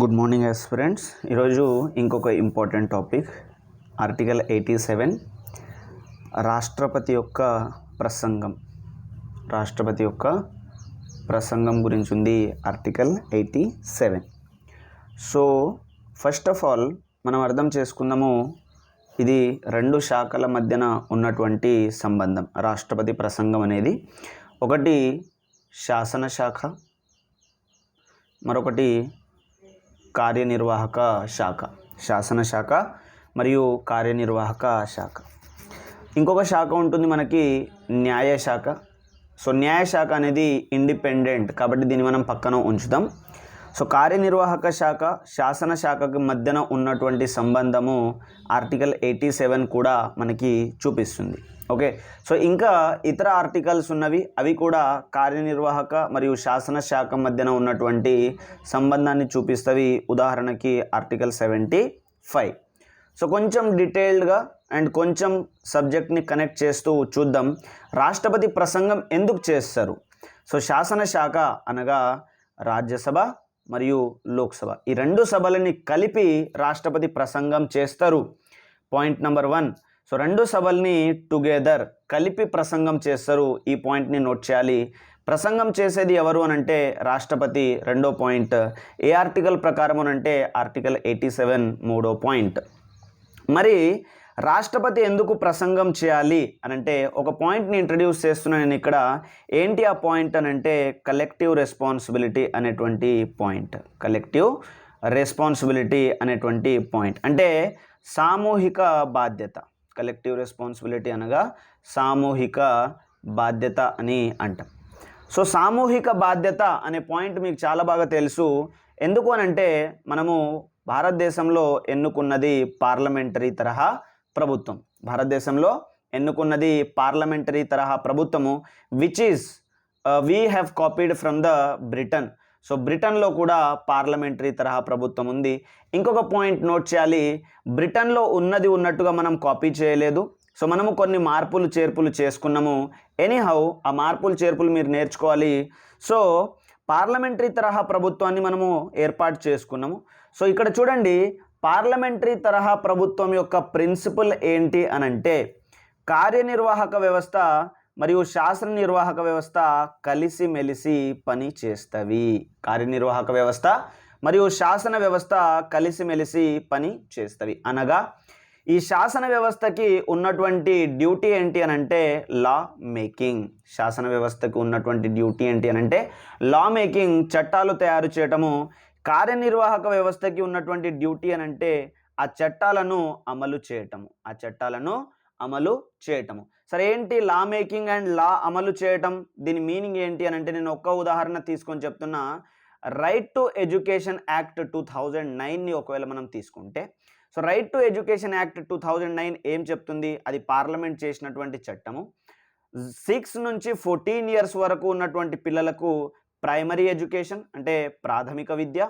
Good morning aspirants. ఈరోజు ఇంకొక important topic article 87 రాష్ట్రపతి యొక్క ప్రసంగం గురించి ఉంది article 87. So first of all మనం అర్థం చేసుకుందాము, ఇది రెండు శాఖల మధ్యన ఉన్నటువంటి సంబంధం. రాష్ట్రపతి ప్రసంగం అనేది ఒకటి శాసనశాఖ, మరొకటి కార్యనిర్వాహక శాఖ. శాసనశాఖ మరియు కార్యనిర్వాహక శాఖ. ఇంకొక శాఖ ఉంటుంది మనకి న్యాయశాఖ. సో న్యాయశాఖ అనేది ఇండిపెండెంట్ కాబట్టి దీన్ని మనం పక్కన ఉంచుదాం. సో కార్యనిర్వాహక శాఖ శాసనశాఖకి మధ్యన ఉన్నటువంటి సంబంధము ఆర్టికల్ 87 కూడా మనకి చూపిస్తుంది. ఓకే, సో ఇంకా ఇతర ఆర్టికల్స్ ఉన్నవి, అవి కూడా కార్యనిర్వాహక మరియు శాసనశాఖ మధ్యన ఉన్నటువంటి సంబంధాన్ని చూపిస్తవి. ఉదాహరణకి ఆర్టికల్ 75. సో కొంచెం డీటెయిల్డ్గా అండ్ కొంచెం సబ్జెక్ట్ని కనెక్ట్ చేస్తూ చూద్దాం. రాష్ట్రపతి ప్రసంగం ఎందుకు చేస్తారు? సో శాసనశాఖ అనగా రాజ్యసభ మరియు లోక్సభ, ఈ రెండు సభలని కలిపి రాష్ట్రపతి ప్రసంగం చేస్తారు. Point number 1. సో రెండు సభల్ని టుగెదర్ కలిపి ప్రసంగం చేస్తారు. ఈ పాయింట్ని నోట్ చేయాలి. ప్రసంగం చేసేది ఎవరు అని అంటే రాష్ట్రపతి. రెండో పాయింట్ ఏ ఆర్టికల్ ప్రకారం అంటే ఆర్టికల్ 87 మూడో పాయింట్. మరి రాష్ట్రపతి ఎందుకు ప్రసంగం చేయాలి అని అంటే ఒక పాయింట్ని ఇంట్రడ్యూస్ చేస్తున్నాను నేను ఇక్కడ. ఏంటి ఆ పాయింట్ అని అంటే కలెక్టివ్ రెస్పాన్సిబిలిటీ అనేటువంటి పాయింట్. కలెక్టివ్ రెస్పాన్సిబిలిటీ అనేటువంటి పాయింట్ అంటే సామూహిక బాధ్యత. కలెక్టివ్ రెస్పాన్సిబిలిటీ అనగా సామూహిక బాధ్యత అని అంటాం. సో సామూహిక బాధ్యత అనే పాయింట్ మీకు చాలా బాగా తెలుసు. ఎందుకు అని అంటే మనము భారతదేశంలో ఎన్నుకున్నది పార్లమెంటరీ తరహా ప్రభుత్వం. భారతదేశంలో ఎన్నుకున్నది పార్లమెంటరీ తరహా ప్రభుత్వము, which is we have copied from the Britain. So బ్రిటన్లో కూడా పార్లమెంటరీ తరహా ప్రభుత్వం ఉంది. ఇంకొక పాయింట్ నోట్ చేయాలి, బ్రిటన్లో ఉన్నది ఉన్నట్టుగా మనం కాపీ చేయలేదు. సో మనము కొన్ని మార్పులు చేర్పులు చేసుకున్నాము. ఎనీహౌ ఆ మార్పులు చేర్పులు మీరు నేర్చుకోవాలి. సో పార్లమెంటరీ తరహా ప్రభుత్వాన్ని మనము ఏర్పాటు చేసుకున్నాము. సో ఇక్కడ చూడండి, పార్లమెంటరీ తరహా ప్రభుత్వం యొక్క ప్రిన్సిపల్ ఏంటి అని అంటే కార్యనిర్వాహక వ్యవస్థ మరియు శాసన నిర్వాహక వ్యవస్థ కలిసిమెలిసి పని చేస్తవి. కార్యనిర్వాహక వ్యవస్థ మరియు శాసన వ్యవస్థ కలిసిమెలిసి పని చేస్తవి. అనగా ఈ శాసన వ్యవస్థకి ఉన్నటువంటి డ్యూటీ ఏంటి అని అంటే లా మేకింగ్. శాసన వ్యవస్థకి ఉన్నటువంటి డ్యూటీ ఏంటి అని అంటే లా మేకింగ్, చట్టాలు తయారు చేయటము. కార్యనిర్వాహక వ్యవస్థకి ఉన్నటువంటి డ్యూటీ అని అంటే ఆ చట్టాలను అమలు చేయటము. సరే, ఏంటి లా మేకింగ్ అండ్ లా అమలు చేయటం? దీని మీనింగ్ ఏంటి అని అంటే నేను ఒక్క ఉదాహరణ తీసుకొని చెప్తున్నా. రైట్ టు ఎడ్యుకేషన్ యాక్ట్ 2009ని ఒకవేళ మనం తీసుకుంటే, so right to education act 2009 ఏం చెప్తుంది? అది పార్లమెంట్ చేసినటువంటి చట్టము. 6 నుంచి 14 ఇయర్స్ వరకు ఉన్నటువంటి పిల్లలకు ప్రైమరీ ఎడ్యుకేషన్ అంటే ప్రాథమిక విద్య,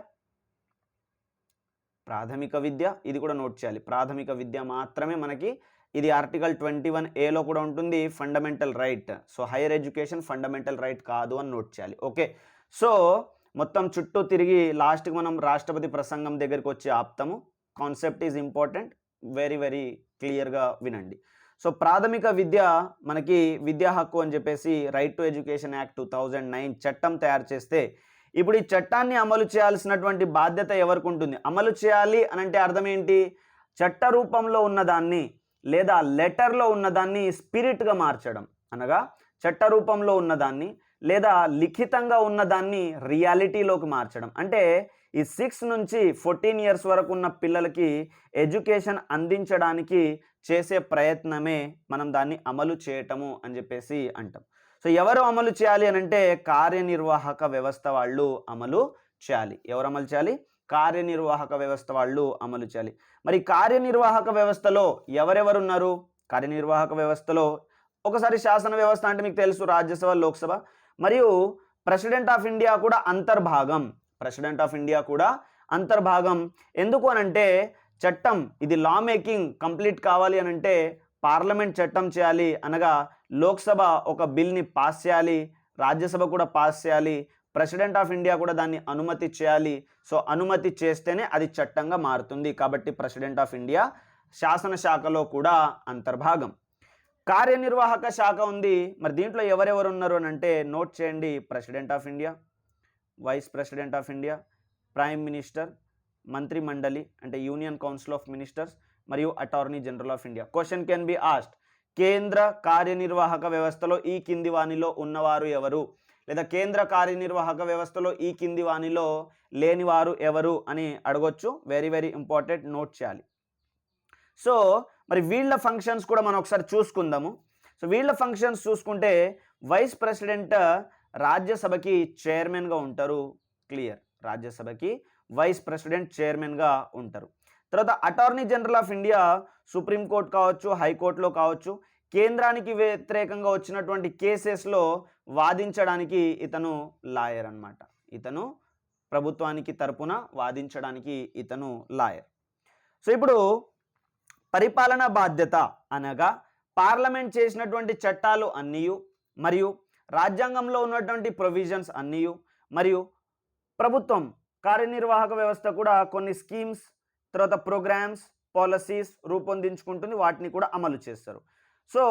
ఇది కూడా నోట్ చేయాలి. ప్రాథమిక విద్య మాత్రమే మనకి. ఇది ఆర్టికల్ 21A కూడా ఉంటుంది, fundamental right. So higher education fundamental right కాదు అని నోట్ చేయాలి. ఓకే, సో మొత్తం చుట్టూ తిరిగి లాస్ట్కి మనం రాష్ట్రపతి ప్రసంగం దగ్గరికి వచ్చి ఆపుతాము. Concept is important, very very క్లియర్గా వినండి. సో ప్రాథమిక విద్య మనకి విద్యా హక్కు అని చెప్పేసి రైట్ టు ఎడ్యుకేషన్ యాక్ట్ 2009 చట్టం తయారు చేస్తే, ఇప్పుడు ఈ చట్టాన్ని అమలు చేయాల్సినటువంటి బాధ్యత ఎవరికి ఉంటుంది? అమలు చేయాలి అని అంటే అర్థం ఏంటి? చట్ట రూపంలో ఉన్నదాన్ని లేదా లెటర్లో ఉన్నదాన్ని స్పిరిట్గా మార్చడం. అనగా చట్ట రూపంలో ఉన్నదాన్ని లేదా లిఖితంగా ఉన్నదాన్ని రియాలిటీలోకి మార్చడం. అంటే ఈ 6 నుంచి 14 ఇయర్స్ వరకు ఉన్న పిల్లలకి ఎడ్యుకేషన్ అందించడానికి చేసే ప్రయత్నమే మనం దాన్ని అమలు చేయటము అని చెప్పేసి అంటాం. సో ఎవరు అమలు చేయాలి అని అంటే కార్యనిర్వాహక వ్యవస్థ వాళ్ళు అమలు చేయాలి. ఎవరు అమలు చేయాలి? కార్యనిర్వాహక వ్యవస్థ వాళ్ళు అమలు చేయాలి. మరి కార్యనిర్వాహక వ్యవస్థలో ఎవరెవరు ఉన్నారు? కార్యనిర్వాహక వ్యవస్థలో ఒకసారి శాసన వ్యవస్థ అంటే మీకు తెలుసు, రాజ్యసభ, లోక్సభ మరియు ప్రెసిడెంట్ ఆఫ్ ఇండియా కూడా అంతర్భాగం. ఎందుకు అనంటే చట్టం ఇది లా మేకింగ్ కంప్లీట్ కావాలి అని అంటే పార్లమెంట్ చట్టం చేయాలి. అనగా లోక్సభ ఒక బిల్ని పాస్ చేయాలి, రాజ్యసభ కూడా పాస్ చేయాలి, ప్రెసిడెంట్ ఆఫ్ ఇండియా కూడా దాన్ని అనుమతి చేయాలి. సో అనుమతి చేస్తేనే అది చట్టంగా మారుతుంది. కాబట్టి ప్రెసిడెంట్ ఆఫ్ ఇండియా శాసనశాఖలో కూడా అంతర్భాగం. కార్యనిర్వాహక శాఖ ఉంది. మరి దీంట్లో ఎవరెవరు ఉన్నారు అని అంటే నోట్ చేయండి. President of India, vice president of India, prime minister, మంత్రి మండలి అంటే యూనియన్ కౌన్సిల్ ఆఫ్ మినిస్టర్స్ మరియు attorney general of India. Question can be asked, కేంద్ర కార్యనిర్వాహక వ్యవస్థలో ఈ కింది వానిలో ఉన్నవారు ఎవరు, లేదా కేంద్ర కార్యనిర్వాహక వ్యవస్థలో ఈ కింది వానిలో లేనివారు ఎవరు అని అడగొచ్చు. వెరీ వెరీ ఇంపార్టెంట్, నోట్ చేయాలి. సో మరి వీళ్ళ ఫంక్షన్స్ కూడా మనం ఒకసారి చూసుకుందాము. సో వీళ్ళ ఫంక్షన్స్ చూసుకుంటే వైస్ ప్రెసిడెంట్ రాజ్యసభకి చైర్మన్గా ఉంటారు. క్లియర్, రాజ్యసభకి వైస్ ప్రెసిడెంట్ చైర్మన్గా ఉంటారు. తర్వాత attorney general of India supreme court కావచ్చు, హైకోర్టులో కావచ్చు, కేంద్రానికి వ్యతిరేకంగా వచ్చినటువంటి కేసెస్లో వాదించడానికి ఇతను లాయర్ అన్నమాట. ఇతను ప్రభుత్వానికి తరపున వాదించడానికి ఇతను లాయర్. సో ఇప్పుడు పరిపాలనా బాధ్యత అనగా పార్లమెంట్ చేసినటువంటి చట్టాలు అన్నీయు మరియు రాజ్యాంగంలో ఉన్నటువంటి ప్రొవిజన్స్ అన్నీయు మరియు ప్రభుత్వం కార్యనిర్వాహక వ్యవస్థ కూడా కొన్ని స్కీమ్స్, తర్వాత ప్రోగ్రామ్స్, పాలసీస్ రూపొందించుకుంటుంది, వాటిని కూడా అమలు చేస్తారు. సో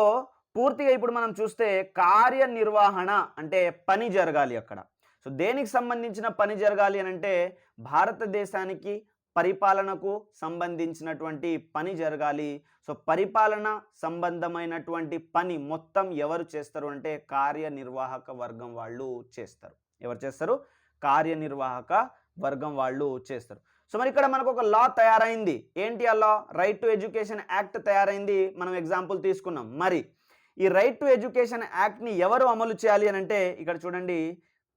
పూర్తిగా ఇప్పుడు మనం చూస్తే కార్యనిర్వహణ అంటే పని జరగాలి అక్కడ. సో దేనికి సంబంధించిన పని జరగాలి అని అంటే భారతదేశానికి పరిపాలనకు సంబంధించినటువంటి పని జరగాలి. సో పరిపాలన సంబంధమైనటువంటి పని మొత్తం ఎవరు చేస్తారు అంటే కార్యనిర్వాహక వర్గం వాళ్ళు చేస్తారు. ఎవరు చేస్తారు? కార్యనిర్వాహక వర్గం వాళ్ళు చేస్తారు. సో మరి ఇక్కడ మనకు ఒక లా తయారైంది. ఏంటి ఆ లా? రైట్ టు ఎడ్యుకేషన్ యాక్ట్ తయారైంది. మనం ఎగ్జాంపుల్ తీసుకున్నాం. మరి ఈ రైట్ టు ఎడ్యుకేషన్ యాక్ట్ని ఎవరు అమలు చేయాలి అని అంటే ఇక్కడ చూడండి,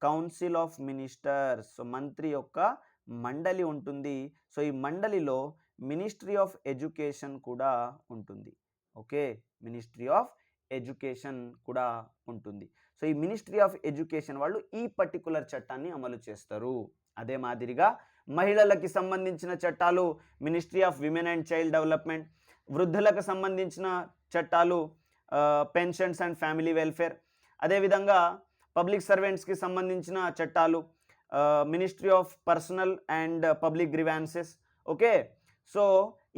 కౌన్సిల్ ఆఫ్ మినిస్టర్స్. సో మంత్రి యొక్క మండలి ఉంటుంది. సో ఈ మండలిలో మినిస్ట్రీ ఆఫ్ ఎడ్యుకేషన్ కూడా ఉంటుంది. ఓకే, మినిస్ట్రీ ఆఫ్ ఎడ్యుకేషన్ కూడా ఉంటుంది. సో ఈ మినిస్ట్రీ ఆఫ్ ఎడ్యుకేషన్ వాళ్ళు ఈ పర్టికులర్ చట్టాన్ని అమలు చేస్తారు. అదే మాదిరిగా మహిళలకి సంబంధించిన చట్టాలు ministry of women and child development, వృద్ధులకు సంబంధించిన చట్టాలు పెన్షన్స్ అండ్ ఫ్యామిలీ వెల్ఫేర్, అదేవిధంగా పబ్లిక్ సర్వెంట్స్కి సంబంధించిన చట్టాలు ministry of personal and public grievances. Okay, so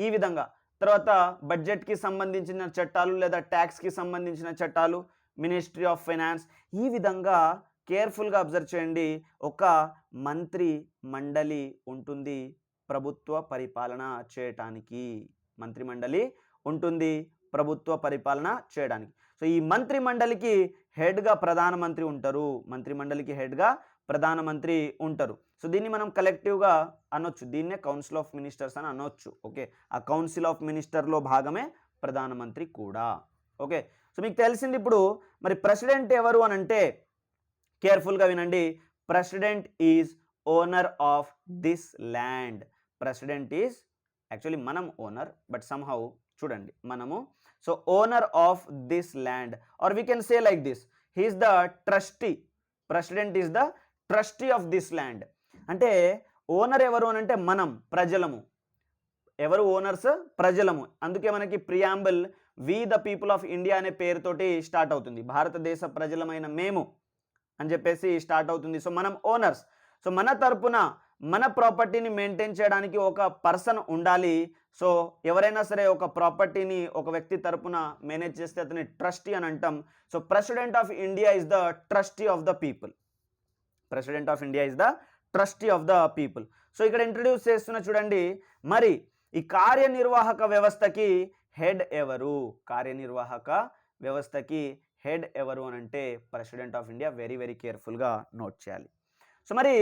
ఈ విధంగా తర్వాత బడ్జెట్కి సంబంధించిన చట్టాలు లేదా ట్యాక్స్కి సంబంధించిన చట్టాలు మినిస్ట్రీ ఆఫ్ ఫైనాన్స్. ఈ విధంగా కేర్ఫుల్గా అబ్జర్వ్ చేయండి. ఒక మంత్రి మండలి ఉంటుంది ప్రభుత్వ పరిపాలన చేయటానికి. మంత్రి మండలి ఉంటుంది ప్రభుత్వ పరిపాలన చేయడానికి. సో ఈ మంత్రి మండలికి హెడ్గా ప్రధానమంత్రి ఉంటారు. మంత్రి మండలికి హెడ్గా ప్రధానమంత్రి ఉంటారు. సో దీన్ని మనం కలెక్టివ్గా అనొచ్చు, దీన్నే కౌన్సిల్ ఆఫ్ మినిస్టర్స్ అని అనొచ్చు. ఓకే, ఆ కౌన్సిల్ ఆఫ్ మినిస్టర్లో భాగమే ప్రధానమంత్రి కూడా. ఓకే, సో మీకు తెలిసింది ఇప్పుడు మరి ప్రెసిడెంట్ ఎవరు అని అంటే కేర్ఫుల్గా వినండి. President is owner of this land. President is actually మనం ఓనర్, బట్ సమ్హౌ చూడండి మనము. So owner of this land, or we can say like this, he is the trustee. President is the trustee of this land. అంటే owner ఎవరు అని అంటే మనం, ప్రజలము. ఎవరు owners? ప్రజలము. అందుకే మనకి preamble we the people of India అనే పేరుతోటి స్టార్ట్ అవుతుంది. భారతదేశ ప్రజలమైన మేము అని చెప్పేసి స్టార్ట్ అవుతుంది. సో మనం ఓనర్స్. సో మన తరపున మన ప్రాపర్టీని మెయింటైన్ చేయడానికి ఒక పర్సన్ ఉండాలి. సో ఎవరైనా సరే ఒక ప్రాపర్టీని ఒక వ్యక్తి తరపున మేనేజ్ చేస్తే అతని ట్రస్టీ అని అంటాం. So president of India is the trustee of the people. President of India is the trustee of the people. So ఇక్కడ ఇంట్రడ్యూస్ చేస్తున్న చూడండి, మరి ఈ కార్యనిర్వాహక వ్యవస్థకి హెడ్ ఎవరు? కార్యనిర్వాహక వ్యవస్థకి హెడ్ ఎవరు అని అంటే president of India. Very very కేర్ఫుల్గా నోట్ చేయాలి. సో మరి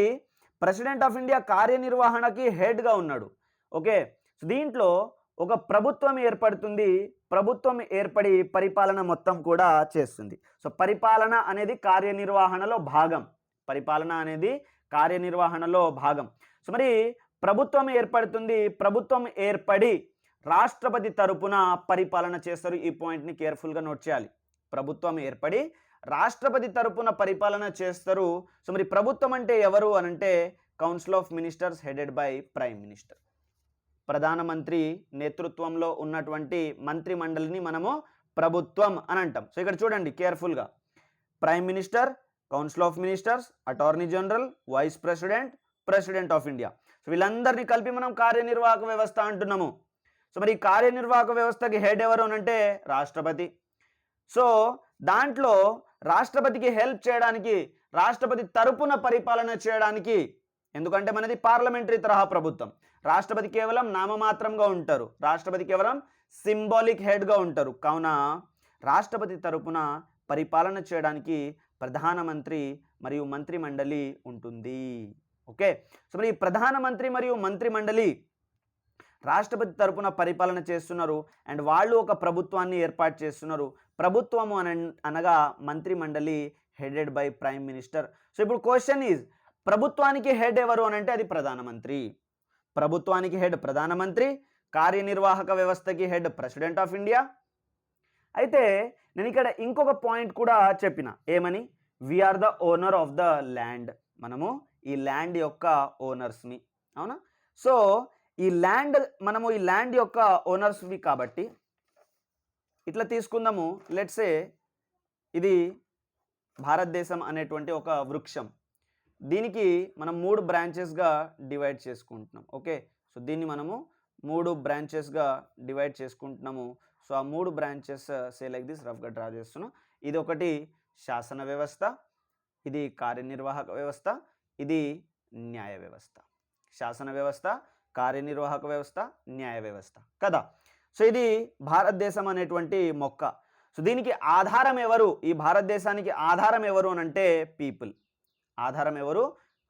ప్రెసిడెంట్ ఆఫ్ ఇండియా కార్యనిర్వహణకి హెడ్గా ఉన్నాడు. ఓకే, సో దీంట్లో ఒక ప్రభుత్వం ఏర్పడుతుంది. ప్రభుత్వం ఏర్పడి పరిపాలన మొత్తం కూడా చేస్తుంది. సో పరిపాలన అనేది కార్యనిర్వహణలో భాగం. పరిపాలన అనేది కార్యనిర్వహణలో భాగం. సో మరి ప్రభుత్వం ఏర్పడుతుంది. ప్రభుత్వం ఏర్పడి రాష్ట్రపతి తరపున పరిపాలన చేస్తారు. ఈ పాయింట్ని కేర్ఫుల్గా నోట్ చేయాలి. ప్రభుత్వం ఏర్పడి రాష్ట్రపతి తరపున పరిపాలన చేస్తారు. సో మరి ప్రభుత్వం అంటే ఎవరు అని అంటే council of ministers headed by prime minister. ప్రధానమంత్రి నేతృత్వంలో ఉన్నటువంటి మంత్రి మండలిని మనము ప్రభుత్వం అని అంటాం. సో ఇక్కడ చూడండి కేర్ఫుల్గా, prime minister council of ministers, attorney general, vice president, president of India. So వీళ్ళందరినీ కలిపి మనం కార్యనిర్వాహక వ్యవస్థ అంటున్నాము. సో మరి ఈ కార్యనిర్వాహక వ్యవస్థకి హెడ్ ఎవరు అంటే రాష్ట్రపతి. సో దాంట్లో రాష్ట్రపతికి హెల్ప్ చేయడానికి, రాష్ట్రపతి తరపున పరిపాలన చేయడానికి, ఎందుకంటే మనది పార్లమెంటరీ తరహా ప్రభుత్వం, రాష్ట్రపతి కేవలం నామమాత్రంగా ఉంటారు, రాష్ట్రపతి కేవలం సింబాలిక్ హెడ్గా ఉంటారు. కావున రాష్ట్రపతి తరపున పరిపాలన చేయడానికి ప్రధానమంత్రి మరియు మంత్రిమండలి ఉంటుంది. ఓకే, సో మరి ప్రధానమంత్రి మరియు మంత్రిమండలి రాష్ట్రపతి తరపున పరిపాలన చేస్తున్నారు అండ్ వాళ్ళు ఒక ప్రభుత్వాన్ని ఏర్పాటు చేస్తున్నారు. ప్రభుత్వము అనగా మంత్రిమండలి headed by prime minister. So ఇప్పుడు క్వశ్చన్ ఈజ్, ప్రభుత్వానికి హెడ్ ఎవరు అని అంటే అది ప్రధానమంత్రి. ప్రభుత్వానికి హెడ్ ప్రధానమంత్రి, కార్యనిర్వాహక వ్యవస్థకి హెడ్ ప్రెసిడెంట్ ఆఫ్ ఇండియా. అయితే నేను ఇక్కడ ఇంకొక పాయింట్ కూడా చెప్పిన, ఏమని, we are the owner of the land, మనము ఈ ల్యాండ్ యొక్క ఓనర్స్ని, అవునా. సో ఈ ల్యాండ్, మనము ఈ ల్యాండ్ యొక్క ఓనర్స్వి కాబట్టి ఇట్లా తీసుకుందాము. లెట్సే ఇది భారతదేశం అనేటువంటి ఒక వృక్షం, దీనికి మనం 3 బ్రాంచెస్గా డివైడ్ చేసుకుంటున్నాం. ఓకే, సో దీన్ని మనము 3 బ్రాంచెస్గా డివైడ్ చేసుకుంటున్నాము. సో ఆ 3 బ్రాంచెస్ సే లైక్ దిస్, రఫ్గా డ్రా చేస్తున్నాం. ఇది ఒకటి శాసన వ్యవస్థ, ఇది కార్యనిర్వాహక వ్యవస్థ, ఇది న్యాయ వ్యవస్థ. శాసన వ్యవస్థ, కార్యనిర్వాహక వ్యవస్థ, న్యాయ వ్యవస్థ కదా. సో ఇది భారతదేశం అనేటువంటి మొక్క. సో దీనికి ఆధారం ఎవరు, ఈ భారతదేశానికి ఆధారం ఎవరు అని అంటే పీపుల్. ఆధారం ఎవరు,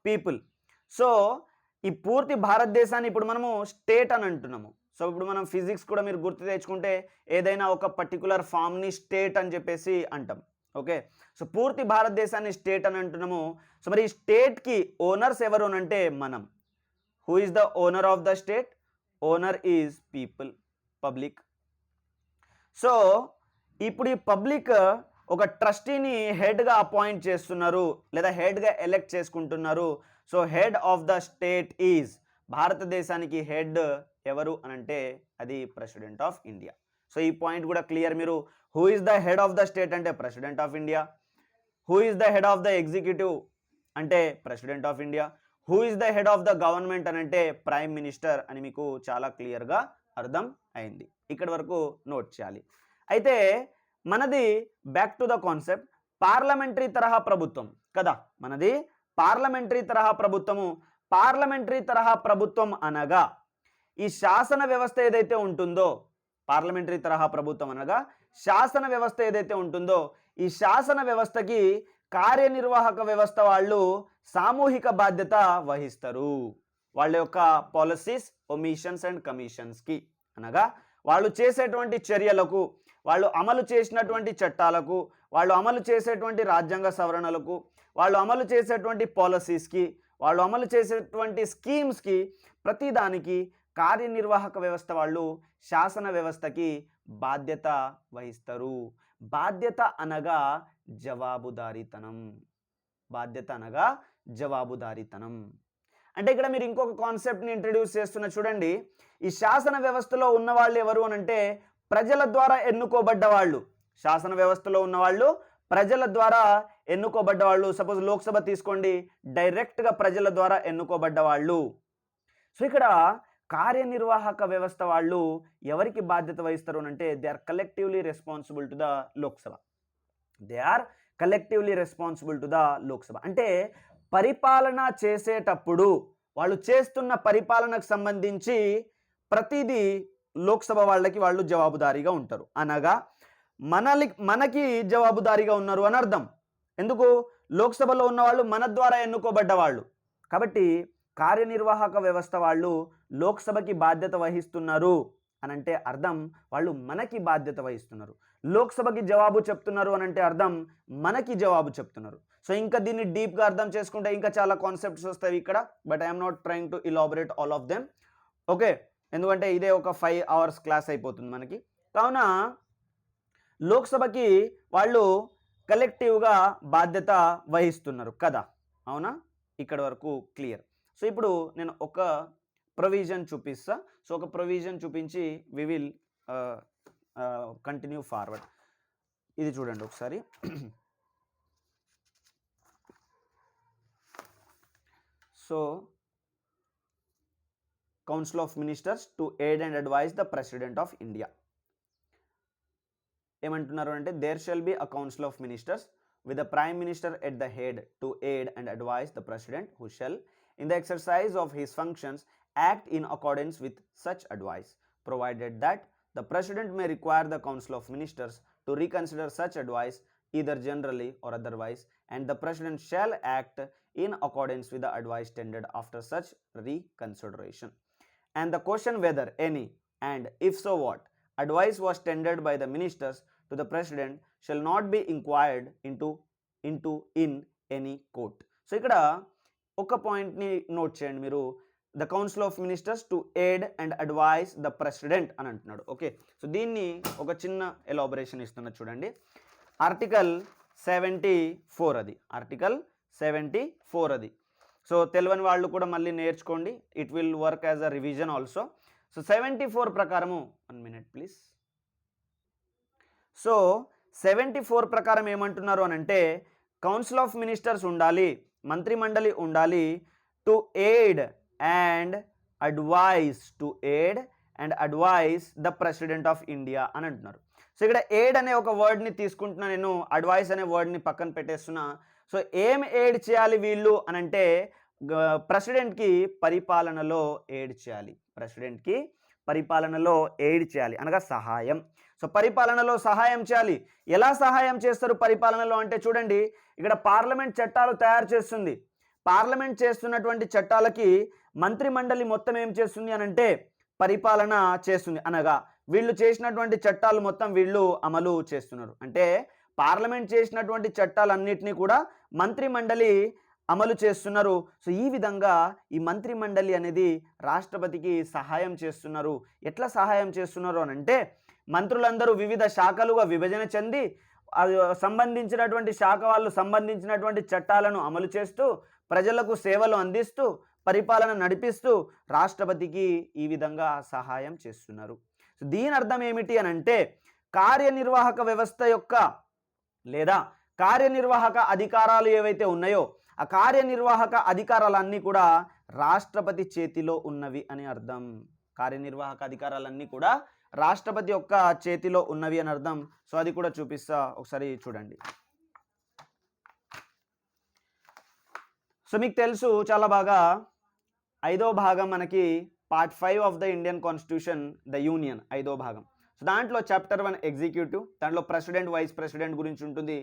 పీపుల్. సో ఈ పూర్తి భారతదేశాన్ని ఇప్పుడు మనము స్టేట్ అని అంటున్నాము. సో ఇప్పుడు మనం ఫిజిక్స్ కూడా మీరు గుర్తు తెచ్చుకుంటే ఏదైనా ఒక పర్టికులర్ ఫామ్ని స్టేట్ అని చెప్పేసి అంటాం. ఓకే, సో పూర్తి భారతదేశాన్ని స్టేట్ అని అంటున్నాము. సో మరి ఈ స్టేట్కి ఓనర్స్ ఎవరు అని అంటే మనం. Who is the owner of the state? Owner is people, public. So ఇప్పుడు ఈ పబ్లిక్ ఒక ట్రస్టీని హెడ్గా అపాయింట్ చేస్తున్నారు లేదా హెడ్గా ఎలెక్ట్ చేసుకుంటున్నారు. So head of the state is, భారతదేశానికి హెడ్ ఎవరు అనంటే అది ప్రెసిడెంట్ ఆఫ్ ఇండియా. సో ఈ పాయింట్ కూడా క్లియర్ మీరు. Who is the head of the state అంటే president of India. Who is the head of the executive అంటే president of India. Who is the head of the government అని అంటే prime minister అని మీకు చాలా క్లియర్గా అర్థం అయింది. ఇక్కడ వరకు నోట్ చేయాలి. అయితే మనది back to the concept, parliamentary తరహా ప్రభుత్వం కదా, మనది పార్లమెంటరీ తరహా ప్రభుత్వము. పార్లమెంటరీ తరహా ప్రభుత్వం అనగా ఈ శాసన వ్యవస్థ ఏదైతే ఉంటుందో, పార్లమెంటరీ తరహా ప్రభుత్వం అనగా శాసన వ్యవస్థ ఏదైతే ఉంటుందో, ఈ శాసన వ్యవస్థకి కార్యనిర్వాహక వ్యవస్థ వాళ్ళు సామూహిక బాధ్యత వహిస్తారు. వాళ్ళ యొక్క పాలసీస్, ఒమిషన్స్ అండ్ కమిషన్స్కి, అనగా వాళ్ళు చేసేటువంటి చర్యలకు, వాళ్ళు అమలు చేసినటువంటి చట్టాలకు, వాళ్ళు అమలు చేసేటువంటి రాజ్యాంగ సవరణలకు, వాళ్ళు అమలు చేసేటువంటి పాలసీస్కి, వాళ్ళు అమలు చేసేటువంటి స్కీమ్స్కి, ప్రతిదానికి కార్యనిర్వాహక వ్యవస్థ వాళ్ళు శాసన వ్యవస్థకి బాధ్యత వహిస్తారు. బాధ్యత అనగా జవాబుదారీతనం. బాధ్యత అనగా జవాబుదారీతనం. అంటే ఇక్కడ మీరు ఇంకొక కాన్సెప్ట్ని ఇంట్రడ్యూస్ చేస్తున్న చూడండి. ఈ శాసన వ్యవస్థలో ఉన్న వాళ్ళు ఎవరు అని అంటే ప్రజల ద్వారా ఎన్నుకోబడ్డ వాళ్ళు. శాసన వ్యవస్థలో ఉన్నవాళ్ళు ప్రజల ద్వారా ఎన్నుకోబడ్డ వాళ్ళు. సపోజ్ లోక్సభ తీసుకోండి, డైరెక్ట్గా ప్రజల ద్వారా ఎన్నుకోబడ్డ వాళ్ళు. సో ఇక్కడ కార్యనిర్వాహక వ్యవస్థ వాళ్ళు ఎవరికి బాధ్యత వహిస్తారు అని అంటే they are collectively responsible to the Lok Sabha. They are collectively responsible to the Lok Sabha. అంటే పరిపాలన చేసేటప్పుడు వాళ్ళు చేస్తున్న పరిపాలనకు సంబంధించి ప్రతిదీ లోక్సభ వాళ్ళకి వాళ్ళు జవాబుదారీగా ఉంటారు. అనగా మనకి జవాబుదారీగా ఉన్నారు అని అర్థం. ఎందుకు? లోక్సభలో ఉన్న వాళ్ళు మన ద్వారా ఎన్నుకోబడ్డ వాళ్ళు కాబట్టి కార్యనిర్వాహక వ్యవస్థ వాళ్ళు లోక్సభకి బాధ్యత వహిస్తున్నారు అని అంటే అర్థం వాళ్ళు మనకి బాధ్యత వహిస్తున్నారు. లోక్సభకి జవాబు చెప్తున్నారు అని అంటే అర్థం మనకి జవాబు చెప్తున్నారు. సో ఇంకా దీన్ని డీప్గా అర్థం చేసుకుంటే ఇంకా చాలా కాన్సెప్ట్స్ వస్తాయి ఇక్కడ, but I'm not trying to elaborate all of them. Okay, ఎందుకంటే ఇదే ఒక 5 hours క్లాస్ అయిపోతుంది మనకి. కావున లోక్సభకి వాళ్ళు కలెక్టివ్గా బాధ్యత వహిస్తున్నారు కదా, అవునా? ఇక్కడ వరకు క్లియర్. సో ఇప్పుడు నేను ఒక ప్రొవిజన్ చూపిస్తా. సో ఒక ప్రొవిజన్ చూపించి వి విల్ కంటిన్యూ ఫార్వర్డ్. ఇది చూడండి ఒకసారి. So council of ministers to aid and advise the president of India. ఏమంటున్నారు అంటే there shall be a council of ministers with the prime minister at the head to aid and advise the president, who shall in the exercise of his functions act in accordance with such advice, provided that the president may require the council of ministers to reconsider such advice either generally or otherwise, and the president shall act in accordance with the advice tendered after such reconsideration. And the question whether any, and if so what, advice was tendered by the ministers to the president shall not be inquired into in any court. So ఇక్కడ ఒక పాయింట్ని note చేయండి మీరు, the council of ministers to aid and advise the president అని అంటున్నాడు. Okay, so దీన్ని ఒక చిన్న ఎలాబరేషన్ ఇస్తున్నా చూడండి. ఆర్టికల్ 74 అది, ఆర్టికల్ 74 అది. సో తెలియని వాళ్ళు కూడా మళ్ళీ నేర్చుకోండి, it will work as a revision also. So 74 ప్రకారము, 1 minute ప్లీజ్. సో 74 ప్రకారం ఏమంటున్నారు అని అంటే కౌన్సిల్ ఆఫ్ మినిస్టర్స్ ఉండాలి, మంత్రిమండలి ఉండాలి, to aid and advise the president of India అని అంటున్నారు. సో ఇక్కడ ఎయిడ్ అనే ఒక వర్డ్ని తీసుకుంటున్నా నేను, అడ్వైస్ అనే వర్డ్ని పక్కన పెట్టేస్తున్నా. సో ఏం ఎయిడ్ చేయాలి వీళ్ళు అని అంటే ప్రెసిడెంట్కి పరిపాలనలో ఎయిడ్ చేయాలి, ప్రెసిడెంట్కి పరిపాలనలో ఎయిడ్ చేయాలి అనగా సహాయం. సో పరిపాలనలో సహాయం చేయాలి. ఎలా సహాయం చేస్తారు పరిపాలనలో అంటే చూడండి, ఇక్కడ పార్లమెంట్ చట్టాలు తయారు చేస్తుంది. పార్లమెంట్ చేస్తున్నటువంటి చట్టాలకి మంత్రిమండలి మొత్తం ఏం చేస్తుంది అని అంటే పరిపాలన చేస్తుంది, అనగా వీళ్ళు చేసినటువంటి చట్టాలు మొత్తం వీళ్ళు అమలు చేస్తున్నారు. అంటే పార్లమెంట్ చేసినటువంటి చట్టాలన్నింటినీ కూడా మంత్రిమండలి అమలు చేస్తున్నారు. సో ఈ విధంగా ఈ మంత్రిమండలి అనేది రాష్ట్రపతికి సహాయం చేస్తున్నారు. ఎట్లా సహాయం చేస్తున్నారు అని అంటే మంత్రులందరూ వివిధ శాఖలుగా విభజన చెంది సంబంధించినటువంటి శాఖ వాళ్ళు సంబంధించినటువంటి చట్టాలను అమలు చేస్తూ ప్రజలకు సేవలు అందిస్తూ పరిపాలన నడిపిస్తూ రాష్ట్రపతికి ఈ విధంగా సహాయం చేస్తున్నారు. సో దీని అర్థం ఏమిటి అని అంటే కార్యనిర్వాహక వ్యవస్థ యొక్క లేదా కార్యనిర్వాహక అధికారాలు ఏవైతే ఉన్నాయో ఆ కార్యనిర్వాహక అధికారాలన్నీ కూడా రాష్ట్రపతి చేతిలో ఉన్నవి అని అర్థం. కార్యనిర్వాహక అధికారాలన్నీ కూడా రాష్ట్రపతి యొక్క చేతిలో ఉన్నవి అని అర్థం. సో అది కూడా చూపిస్తా, ఒకసారి చూడండి. సో మీకు తెలుసు చాలా బాగా 5వ భాగం మనకి part 5 of the Indian constitution the union 5వ భాగం. సో దాంట్లో చాప్టర్ 1 ఎగ్జిక్యూటివ్, దాంట్లో ప్రెసిడెంట్ వైస్ ప్రెసిడెంట్ గురించి ఉంటుంది.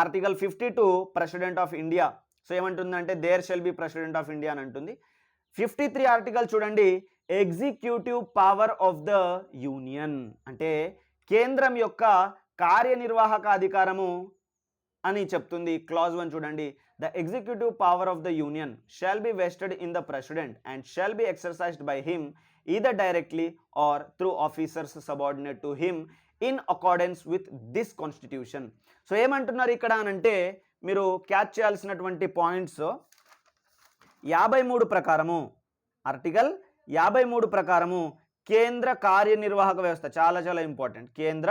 Article 52 president of India. So ఏమంటుందంటే there shall be president of India అని అంటుంది. 53 ఆర్టికల్ చూడండి, executive power of the union అంటే కేంద్రం యొక్క కార్యనిర్వాహక అధికారము అని చెప్తుంది. క్లాజ్ 1 చూడండి, the executive power of the union shall be vested in the president and shall be exercised by him either directly or through officers subordinate to him in accordance with this constitution. So ఏమంటున్నారు ఇక్కడ అనంటే మీరు catch చేయాల్సినటువంటి points 53 ప్రకారము, article 53 ప్రకారము కేంద్ర కార్యనిర్వాహక వ్యవస్థ, చాలా చాలా ఇంపార్టెంట్, కేంద్ర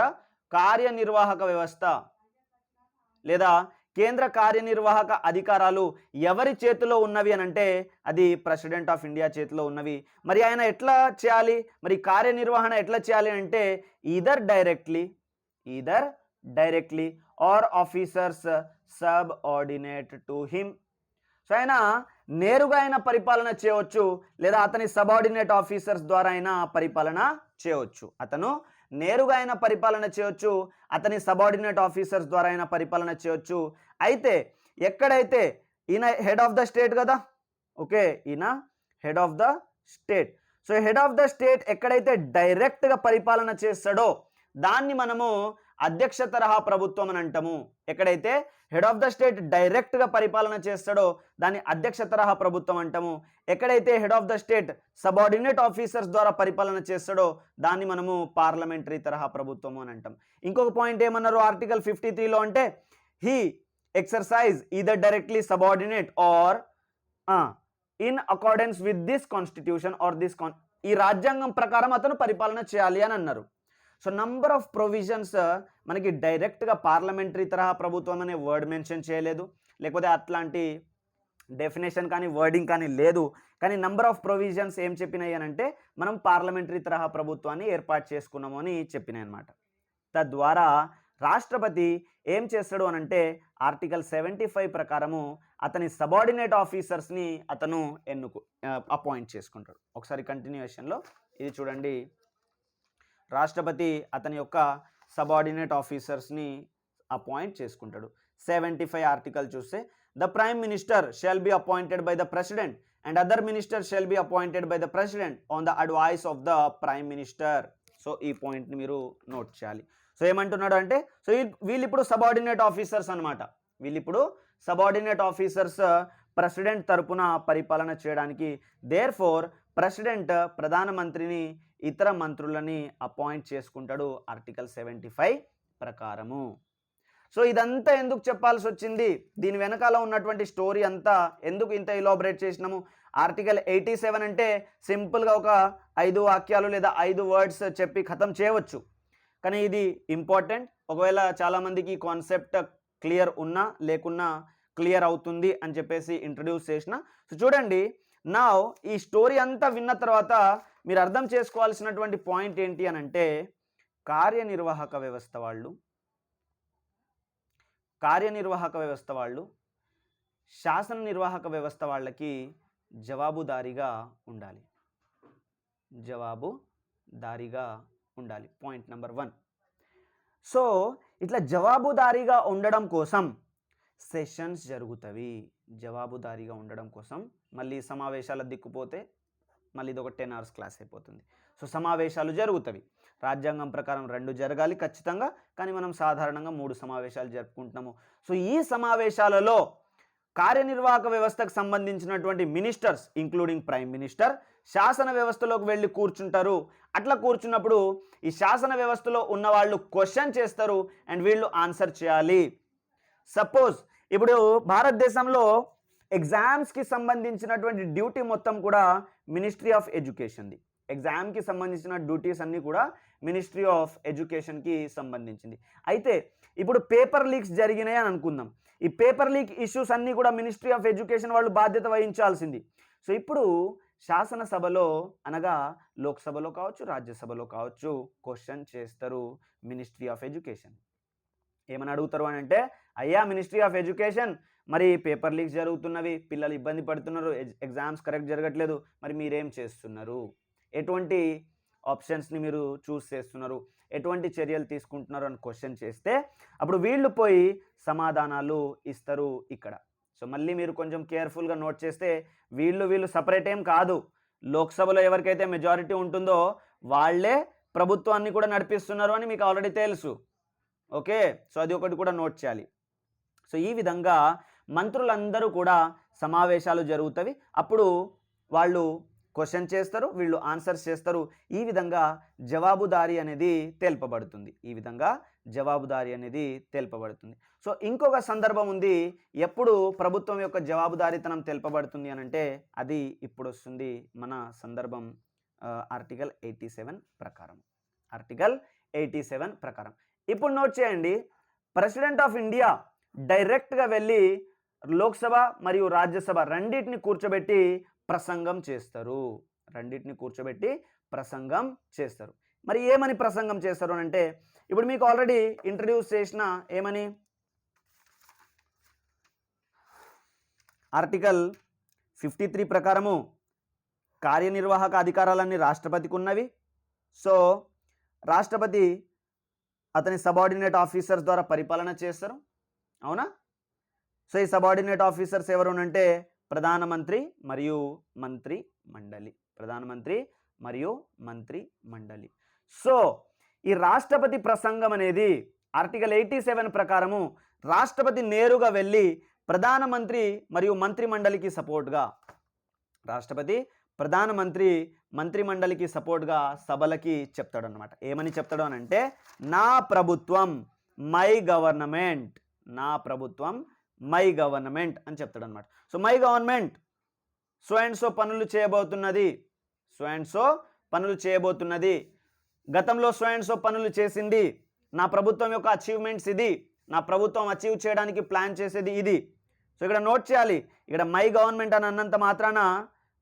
కార్యనిర్వాహక వ్యవస్థ లేదా కేంద్ర కార్యనిర్వాహక అధికారాలు ఎవరి చేతిలో ఉన్నవి అని అంటే అది ప్రెసిడెంట్ ఆఫ్ ఇండియా చేతిలో ఉన్నవి. మరి ఆయన ఎట్లా చేయాలి, మరి కార్యనిర్వహణ ఎట్లా చేయాలి అంటే either directly or officers subordinate to him. So ఆయన నేరుగా అయినా పరిపాలన చేయవచ్చు లేదా అతని సబార్డినేట్ ఆఫీసర్స్ ద్వారా అయినా పరిపాలన చేయవచ్చు. అతను నేరుగా అయినా పరిపాలన చేయవచ్చు, అతని సబార్డినేట్ ఆఫీసర్స్ ద్వారా అయినా పరిపాలన చేయవచ్చు. అయితే ఎక్కడైతే ఈయన హెడ్ ఆఫ్ ద స్టేట్ కదా, ఓకే, ఈయన head of the state. So head of the state ఎక్కడైతే డైరెక్ట్గా పరిపాలన చేస్తాడో దాన్ని మనము అధ్యక్ష తరహా ప్రభుత్వం అని అంటాము. ఎక్కడైతే హెడ్ ఆఫ్ ద స్టేట్ డైరెక్ట్గా పరిపాలన చేస్తాడో దాన్ని అధ్యక్ష తరహా ప్రభుత్వం అంటాము. ఎక్కడైతే head of the state subordinate officers ద్వారా పరిపాలన చేస్తాడో దాన్ని మనము పార్లమెంటరీ తరహా ప్రభుత్వము అని అంటాం. ఇంకొక పాయింట్ ఏమన్నారు ఆర్టికల్ 53లో అంటే he exercise either directly subordinate or in accordance with this constitution or this ఈ రాజ్యాంగం ప్రకారం అతను పరిపాలన చేయాలి అని అన్నారు. సో నంబర్ ఆఫ్ ప్రొవిజన్స్ మనకి డైరెక్ట్గా పార్లమెంటరీ తరహా ప్రభుత్వం అనే వర్డ్ మెన్షన్ చేయలేదు, లేకపోతే అట్లాంటి డెఫినేషన్ కానీ వర్డింగ్ కానీ లేదు. కానీ నంబర్ ఆఫ్ ప్రొవిజన్స్ ఏం చెప్పినాయి అని అంటే మనం పార్లమెంటరీ తరహా ప్రభుత్వాన్ని ఏర్పాటు చేసుకున్నాము అని చెప్పినాయి అనమాట. తద్వారా రాష్ట్రపతి ఏం చేస్తాడు అని అంటే ఆర్టికల్ 75 ప్రకారము అతని సబార్డినేట్ ఆఫీసర్స్ని అతను అపాయింట్ చేసుకుంటాడు. ఒకసారి కంటిన్యూషన్లో ఇది చూడండి. రాష్ట్రపతి అతని యొక్క సబార్డినేట్ ఆఫీసర్స్ని అపాయింట్ చేసుకుంటాడు. 75 ఆర్టికల్ చూస్తే the prime minister shall be appointed by the president and other minister shall be appointed by the president on the advice of the prime minister. So ఈ పాయింట్ని మీరు నోట్ చేయాలి. సో ఏమంటున్నాడు అంటే so వీళ్ళు ఇప్పుడు సబార్డినేట్ ఆఫీసర్స్ అనమాట. వీళ్ళిప్పుడు subordinate officers president తరపున పరిపాలన చేయడానికి దేర్ ఫోర్ ప్రెసిడెంట్ ప్రధానమంత్రిని ఇతర మంత్రులని అపాయింట్ చేసుకుంటాడు ఆర్టికల్ 75 ప్రకారము. సో ఇదంతా ఎందుకు చెప్పాల్సి వచ్చింది, దీని వెనకాల ఉన్నటువంటి స్టోరీ అంతా ఎందుకు ఇంత ఇలాబరేట్ చేసినాము. ఆర్టికల్ 87 అంటే సింపుల్గా ఒక 5 వాక్యాలు లేదా 5 వర్డ్స్ చెప్పి ఖతం చేయవచ్చు. కానీ ఇది ఇంపార్టెంట్. ఒకవేళ చాలామందికి ఈ కాన్సెప్ట్ క్లియర్ ఉన్నా లేకున్నా క్లియర్ అవుతుంది అని చెప్పేసి ఇంట్రడ్యూస్ చేసిన. సో చూడండి, నా ఈ స్టోరీ అంతా విన్న తర్వాత మీరు అర్థం చేసుకోవాల్సినటువంటి పాయింట్ ఏంటి అని అంటే కార్యనిర్వాహక వ్యవస్థ వాళ్ళు శాసన నిర్వాహక వ్యవస్థ వాళ్ళకి జవాబుదారీగా ఉండాలి. Point number 1. సో ఇట్లా జవాబుదారీగా ఉండడం కోసం సెషన్స్ జరుగుతవి. జవాబుదారీగా ఉండడం కోసం మళ్ళీ సమావేశాల దిక్కుపోతే మళ్ళీ ఇది ఒక 10 hours క్లాస్ అయిపోతుంది. సో సమావేశాలు జరుగుతవి. రాజ్యాంగం ప్రకారం 2 జరగాలి ఖచ్చితంగా, కానీ మనం సాధారణంగా 3 సమావేశాలు జరుపుకుంటున్నాము. సో ఈ సమావేశాలలో కార్యనిర్వాహక వ్యవస్థకు సంబంధించినటువంటి మినిస్టర్స్ ఇంక్లూడింగ్ ప్రైమ్ మినిస్టర్ శాసన వ్యవస్థలోకి వెళ్ళి కూర్చుంటారు. అట్లా కూర్చున్నప్పుడు ఈ శాసన వ్యవస్థలో ఉన్న వాళ్ళు క్వశ్చన్ చేస్తారు అండ్ వీళ్ళు ఆన్సర్ చేయాలి. సపోజ్ ఇప్పుడు భారతదేశంలో ఎగ్జామ్స్కి సంబంధించినటువంటి డ్యూటీ మొత్తం కూడా మినిస్ట్రీ ఆఫ్ ఎడ్యుకేషన్ది. ఎగ్జామ్కి సంబంధించిన డ్యూటీస్ అన్నీ కూడా మినిస్ట్రీ ఆఫ్ ఎడ్యుకేషన్కి సంబంధించింది. అయితే ఇప్పుడు పేపర్ లీక్స్ జరిగినాయి అని అనుకుందాం. ఈ పేపర్ లీక్ ఇష్యూస్ అన్నీ కూడా మినిస్ట్రీ ఆఫ్ ఎడ్యుకేషన్ వాళ్ళు బాధ్యత వహించాల్సింది. సో ఇప్పుడు శాసనసభలో అనగా లోక్సభలో కావచ్చు రాజ్యసభలో కావచ్చు క్వశ్చన్ చేస్తారు మినిస్ట్రీ ఆఫ్ ఎడ్యుకేషన్. ఏమని అడుగుతారు అని అంటే, అయ్యా మినిస్ట్రీ ఆఫ్ ఎడ్యుకేషన్ మరి పేపర్ లీక్స్ జరుగుతున్నవి, పిల్లలు ఇబ్బంది పడుతున్నారు, ఎగ్జామ్స్ కరెక్ట్ జరగట్లేదు, మరి మీరేం చేస్తున్నారు, ఎటువంటి ఆప్షన్స్ని మీరు చూస్ చేస్తున్నారు, ఎటువంటి చర్యలు తీసుకుంటున్నారు అని క్వశ్చన్ చేస్తే అప్పుడు వీళ్ళు పోయి సమాధానాలు ఇస్తారు ఇక్కడ. సో మళ్ళీ మీరు కొంచెం కేర్ఫుల్గా నోట్ చేస్తే వీళ్ళు సపరేట్ ఏం కాదు. లోక్సభలో ఎవరికైతే మెజారిటీ ఉంటుందో వాళ్ళే ప్రభుత్వాన్ని కూడా నడిపిస్తున్నారు అని మీకు ఆల్రెడీ తెలుసు. ఓకే, సో అది ఒకటి కూడా నోట్ చేయాలి. సో ఈ విధంగా మంత్రులందరూ కూడా సమావేశాలు జరుగుతవి. అప్పుడు వాళ్ళు క్వశ్చన్ చేస్తారు, వీళ్ళు ఆన్సర్స్ చేస్తారు. ఈ విధంగా జవాబుదారీ అనేది తెలుపబడుతుంది. సో ఇంకొక సందర్భం ఉంది, ఎప్పుడు ప్రభుత్వం యొక్క జవాబుదారీతనం తెలుపబడుతుంది అని అంటే అది ఇప్పుడు వస్తుంది మన సందర్భం ఆర్టికల్ 87 ప్రకారం. ఇప్పుడు నోట్ చేయండి, ప్రెసిడెంట్ ఆఫ్ ఇండియా డైరెక్ట్గా వెళ్ళి లోక్సభ మరియు రాజ్యసభ రెండింటిని కూర్చోబెట్టి ప్రసంగం చేస్తారు. మరి ఏమని ప్రసంగం చేస్తారు అని అంటే ఇప్పుడు మీకు ఆల్రెడీ ఇంట్రడ్యూస్ చేసిన ఏమని ఆర్టికల్ 53 ప్రకారము కార్యనిర్వాహక అధికారాలన్నీ రాష్ట్రపతికి ఉన్నవి. సో రాష్ట్రపతి అతని సబార్డినేట్ ఆఫీసర్స్ ద్వారా పరిపాలన చేస్తారు, అవునా? సో ఈ సబార్డినేట్ ఆఫీసర్స్ ఎవరు అంటే ప్రధానమంత్రి మరియు మంత్రి మండలి. సో ఈ రాష్ట్రపతి ప్రసంగం అనేది ఆర్టికల్ 87 ప్రకారము రాష్ట్రపతి నేరుగా వెళ్ళి ప్రధానమంత్రి మరియు మంత్రి మండలికి సపోర్ట్గా మంత్రిమండలికి సపోర్ట్గా సభలకి చెప్తాడు అనమాట. ఏమని చెప్తాడు అని అంటే నా ప్రభుత్వం మై గవర్నమెంట్ అని చెప్తాడు అనమాట. So my government so and so పనులు చేయబోతున్నది, గతంలో సో అండ్ సో పనులు చేసింది, నా ప్రభుత్వం యొక్క అచీవ్మెంట్స్ ఇది, నా ప్రభుత్వం అచీవ్ చేయడానికి ప్లాన్ చేసేది ఇది, సో ఇక్కడ నోట్ చేయాలి, ఇక్కడ మై గవర్నమెంట్ అని అన్నంత మాత్రాన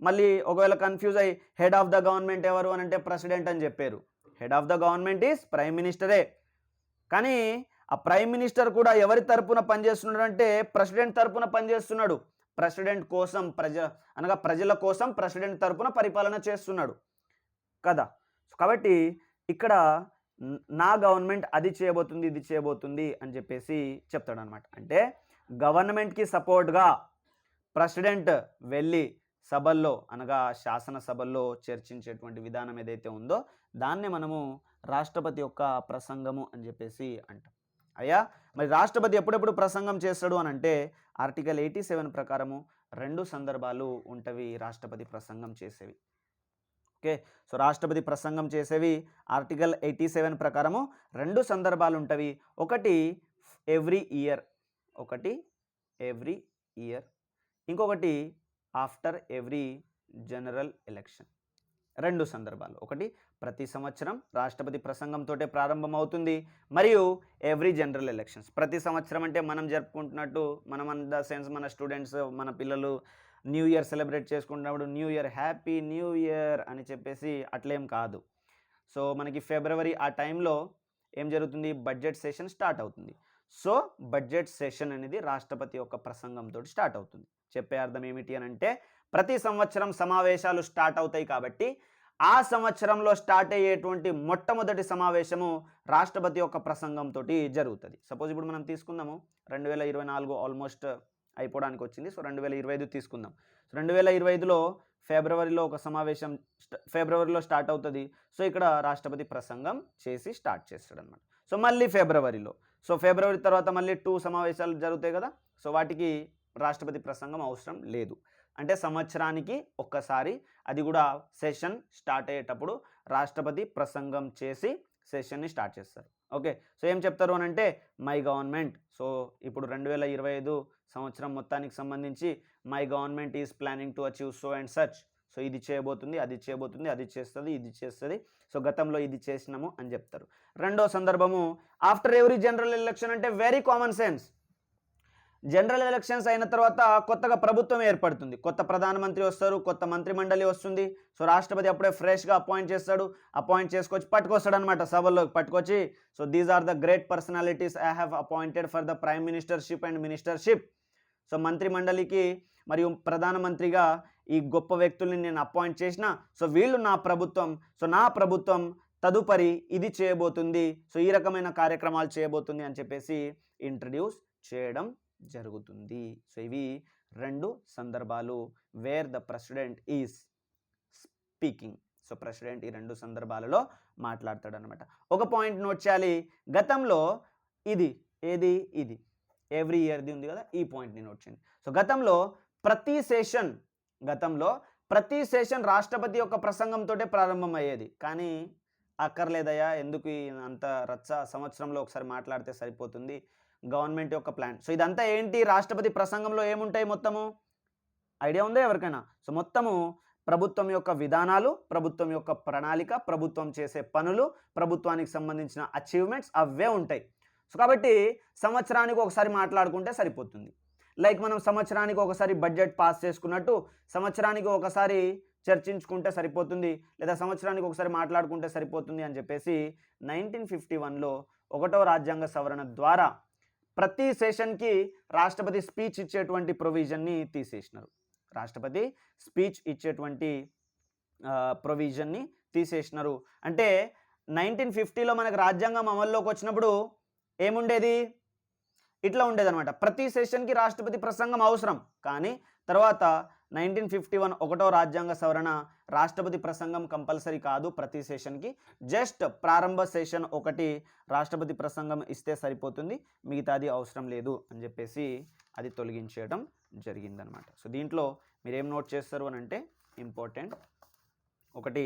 మళ్ళీ ఒకవేళ కన్ఫ్యూజ్ అయ్యి హెడ్ ఆఫ్ ద గవర్నమెంట్ ఎవరు అని అంటే ప్రెసిడెంట్ అని చెప్పారు. Head of the government is prime మినిస్టరే. కానీ ఆ ప్రైమ్ మినిస్టర్ కూడా ఎవరి తరపున పనిచేస్తున్నాడు అంటే ప్రెసిడెంట్ తరపున పనిచేస్తున్నాడు. ప్రెసిడెంట్ కోసం అనగా ప్రజల కోసం ప్రెసిడెంట్ తరపున పరిపాలన చేస్తున్నాడు కదా. కాబట్టి ఇక్కడ నా గవర్నమెంట్ అది చేయబోతుంది ఇది చేయబోతుంది అని చెప్పేసి చెప్తాడు అనమాట. అంటే గవర్నమెంట్కి సపోర్ట్గా ప్రెసిడెంట్ వెళ్ళి సభల్లో అనగా శాసనసభల్లో చర్చించేటువంటి విధానం ఏదైతే ఉందో దాన్నే మనము రాష్ట్రపతి యొక్క ప్రసంగము అని చెప్పేసి అంటాం. అయ్యా మరి రాష్ట్రపతి ఎప్పుడెప్పుడు ప్రసంగం చేస్తాడు అని అంటే ఆర్టికల్ 87 ప్రకారము 2 సందర్భాలు ఉంటవి రాష్ట్రపతి ప్రసంగం చేసేవి. ఓకే, సో రాష్ట్రపతి ప్రసంగం చేసేవి ఆర్టికల్ 87 ప్రకారము 2 సందర్భాలు ఉంటవి. ఒకటి ఎవ్రీ ఇయర్, ఇంకొకటి ఆఫ్టర్ ఎవ్రీ జనరల్ ఎలక్షన్. 2 సందర్భాలు, ఒకటి ప్రతి సంవత్సరం రాష్ట్రపతి ప్రసంగంతో ప్రారంభమవుతుంది, మరియు ఎవ్రీ జనరల్ ఎలక్షన్స్. ప్రతి సంవత్సరం అంటే మనం జరుపుకుంటున్నట్టు మనం ఇన్ ద సెన్స్ మన స్టూడెంట్స్ మన పిల్లలు న్యూ ఇయర్ సెలబ్రేట్ చేసుకుంటున్నప్పుడు new year happy new year అని చెప్పేసి అట్లేం కాదు. సో మనకి ఫిబ్రవరి ఆ టైంలో ఏం జరుగుతుంది, బడ్జెట్ సెషన్ స్టార్ట్ అవుతుంది. సో బడ్జెట్ సెషన్ అనేది రాష్ట్రపతి యొక్క ప్రసంగంతో స్టార్ట్ అవుతుంది. చెప్పే అర్థం ఏమిటి అని అంటే ప్రతి సంవత్సరం సమావేశాలు స్టార్ట్ అవుతాయి కాబట్టి ఆ సంవత్సరంలో స్టార్ట్ అయ్యేటువంటి మొట్టమొదటి సమావేశము రాష్ట్రపతి యొక్క ప్రసంగంతో జరుగుతుంది. సపోజ్ ఇప్పుడు మనం తీసుకుందాము 2024 ఆల్మోస్ట్ అయిపోవడానికి వచ్చింది. సో 2025 తీసుకుందాం. సో 2025లో ఫిబ్రవరిలో ఒక సమావేశం ఫిబ్రవరిలో స్టార్ట్ అవుతుంది. సో ఇక్కడ రాష్ట్రపతి ప్రసంగం చేసి స్టార్ట్ చేస్తాడు అనమాట. సో మళ్ళీ ఫిబ్రవరి తర్వాత మళ్ళీ 2 సమావేశాలు జరుగుతాయి కదా. సో వాటికి రాష్ట్రపతి ప్రసంగం అవసరం లేదు. అంటే సంవత్సరానికి ఒక్కసారి, అది కూడా సెషన్ స్టార్ట్ అయ్యేటప్పుడు రాష్ట్రపతి ప్రసంగం చేసి సెషన్ని స్టార్ట్ చేస్తారు. ఓకే, సో ఏం చెప్తారు అని అంటే మై గవర్నమెంట్. సో ఇప్పుడు 2025 సంవత్సరం మొత్తానికి సంబంధించి my government is planning to achieve so and such. So ఇది చేయబోతుంది, అది చేయబోతుంది, అది చేస్తుంది, ఇది చేస్తుంది. సో గతంలో ఇది చేసినాము అని చెప్తారు. రెండో సందర్భము ఆఫ్టర్ ఎవ్రీ జనరల్ ఎలక్షన్. అంటే very common sense. General elections అయిన తర్వాత కొత్తగా ప్రభుత్వం ఏర్పడుతుంది, కొత్త ప్రధానమంత్రి వస్తారు, కొత్త మంత్రిమండలి వస్తుంది. సో రాష్ట్రపతి అప్పుడే ఫ్రెష్గా అపాయింట్ చేసుకొచ్చి పట్టుకొస్తాడు అనమాట, సభల్లోకి పట్టుకొచ్చి. So these are the great personalities I have appointed for the prime ministership and ministership. So మంత్రిమండలికి మరియు ప్రధానమంత్రిగా ఈ గొప్ప వ్యక్తుల్ని నేను అపాయింట్ చేసిన. సో వీళ్ళు నా ప్రభుత్వం తదుపరి ఇది చేయబోతుంది, సో ఈ రకమైన కార్యక్రమాలు చేయబోతుంది అని చెప్పేసి ఇంట్రడ్యూస్ చేయడం జరుగుతుంది. సో ఇవి 2 సందర్భాలు wear the president is speaking. So president ఈ 2 సందర్భాలలో మాట్లాడతాడు అనమాట. ఒక పాయింట్ నోట్ చేయాలి, గతంలో ఇది ఎవ్రీ ఇయర్ది ఉంది కదా, ఈ పాయింట్ని నోట్ చేయండి. సో గతంలో ప్రతి సెషన్ రాష్ట్రపతి యొక్క ప్రసంగంతో ప్రారంభమయ్యేది. కానీ అక్కర్లేదయ్యా, ఎందుకు అంత రచ్చ, సంవత్సరంలో ఒకసారి మాట్లాడితే సరిపోతుంది, గవర్నమెంట్ యొక్క ప్లాన్. సో ఇదంతా ఏంటి, రాష్ట్రపతి ప్రసంగంలో ఏముంటాయి మొత్తము ఐడియా ఉందా ఎవరికైనా? సో మొత్తము ప్రభుత్వం యొక్క విధానాలు, ప్రభుత్వం యొక్క ప్రణాళిక, ప్రభుత్వం చేసే పనులు, ప్రభుత్వానికి సంబంధించిన అచీవ్మెంట్స్ అవే ఉంటాయి. సో కాబట్టి సంవత్సరానికి ఒకసారి మాట్లాడుకుంటే సరిపోతుంది. లైక్ మనం సంవత్సరానికి ఒకసారి బడ్జెట్ పాస్ చేసుకున్నట్టు సంవత్సరానికి ఒకసారి చర్చించుకుంటే సరిపోతుంది, లేదా సంవత్సరానికి ఒకసారి మాట్లాడుకుంటే సరిపోతుంది అని చెప్పేసి 1951లో 1వ రాజ్యాంగ సవరణ ద్వారా ప్రతి సెషన్కి రాష్ట్రపతి స్పీచ్ ఇచ్చేటువంటి ప్రొవిజన్ని తీసేసినారు. రాష్ట్రపతి స్పీచ్ ఇచ్చేటువంటి ప్రొవిజన్ని తీసేసినారు. అంటే 1950లో మనకు రాజ్యాంగం అమల్లోకి వచ్చినప్పుడు ఏముండేది, ఇట్లా ఉండేదన్నమాట. ప్రతి సెషన్కి రాష్ట్రపతి ప్రసంగం అవసరం. కానీ తర్వాత 1951 1వ రాజ్యాంగ సవరణ రాష్ట్రపతి ప్రసంగం కంపల్సరీ కాదు ప్రతి సెషన్కి, జస్ట్ ప్రారంభ సెషన్ ఒకటి రాష్ట్రపతి ప్రసంగం ఇస్తే సరిపోతుంది, మిగతాది అవసరం లేదు అని చెప్పేసి అది తొలగించేయడం జరిగిందనమాట. సో దీంట్లో మీరేం నోట్ చేస్తారు అని అంటే ఇంపార్టెంట్, ఒకటి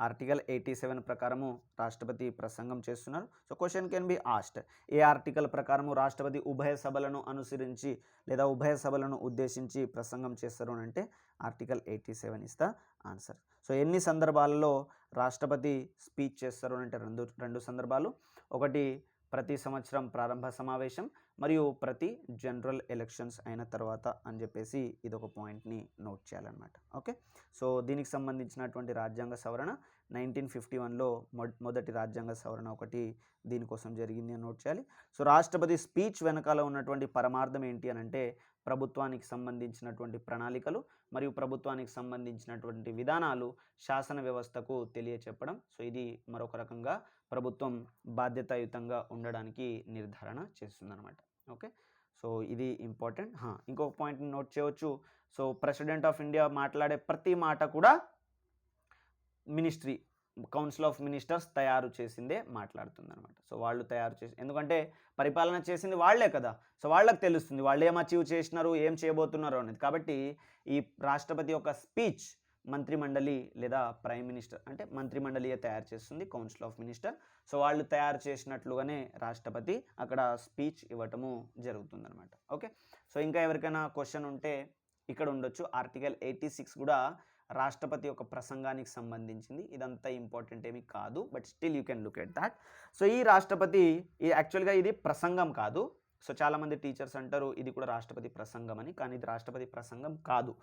ఆర్టికల్ 87 ప్రకారము రాష్ట్రపతి ప్రసంగం చేస్తున్నారు. So question can be asked, A article ప్రకారము రాష్ట్రపతి ఉభయ సభలను అనుసరించి లేదా ఉభయ సభలను ఉద్దేశించి ప్రసంగం చేస్తారు అని అంటే article 87 is the answer. So ఎన్ని సందర్భాలలో రాష్ట్రపతి స్పీచ్ చేస్తారు అంటే రెండు సందర్భాలు, ఒకటి ప్రతి సంవత్సరం ప్రారంభ సమావేశం మరియు ప్రతి జనరల్ ఎలక్షన్స్ అయిన తర్వాత అని చెప్పేసి ఇది ఒక పాయింట్ని నోట్ చేయాలన్నమాట. ఓకే, సో దీనికి సంబంధించినటువంటి రాజ్యాంగ సవరణ 1951లో మొదటి రాజ్యాంగ సవరణ ఒకటి దీనికోసం జరిగింది అని నోట్ చేయాలి. సో రాష్ట్రపతి స్పీచ్ వెనకాల ఉన్నటువంటి పరమార్థం ఏంటి అని అంటే ప్రభుత్వానికి సంబంధించినటువంటి ప్రణాళికలు మరియు ప్రభుత్వానికి సంబంధించినటువంటి విధానాలు శాసన వ్యవస్థకు తెలియచెప్పడం. సో ఇది మరొక రకంగా ప్రభుత్వం బాధ్యతాయుతంగా ఉండడానికి నిర్ధారణ చేస్తుందన్నమాట. ఓకే, సో ఇది ఇంపార్టెంట్. ఇంకొక పాయింట్ని నోట్ చేయవచ్చు. సో ప్రెసిడెంట్ ఆఫ్ ఇండియా మాట్లాడే ప్రతి మాట కూడా మినిస్ట్రీ కౌన్సిల్ ఆఫ్ మినిస్టర్స్ తయారు చేసిందే మాట్లాడుతుంది అనమాట. సో వాళ్ళు తయారు చేసి, ఎందుకంటే పరిపాలన చేసింది వాళ్లే కదా, సో వాళ్ళకి తెలుస్తుంది వాళ్ళు ఏం అచీవ్ చేసినారు, ఏం చేయబోతున్నారు అనేది. కాబట్టి ఈ రాష్ట్రపతి యొక్క స్పీచ్ మంత్రిమండలి లేదా ప్రైమ్ మినిస్టర్ అంటే మంత్రిమండలియే తయారు చేస్తుంది, కౌన్సిల్ ఆఫ్ మినిస్టర్. సో వాళ్ళు తయారు చేసినట్లుగానే రాష్ట్రపతి అక్కడ స్పీచ్ ఇవ్వటము జరుగుతుందన్నమాట. ఓకే, సో ఇంకా ఎవరికైనా క్వశ్చన్ ఉంటే ఇక్కడ ఉండొచ్చు. ఆర్టికల్ 86 కూడా రాష్ట్రపతి యొక్క ప్రసంగానికి సంబంధించింది. ఇదంతా ఇంపార్టెంట్ ఏమీ కాదు, but still you can look at that. So ఈ రాష్ట్రపతి యాక్చువల్గా ఇది ప్రసంగం కాదు. సో చాలామంది టీచర్స్ అంటారు ఇది కూడా రాష్ట్రపతి ప్రసంగం అని, కానీ ఇది రాష్ట్రపతి ప్రసంగం కాదు.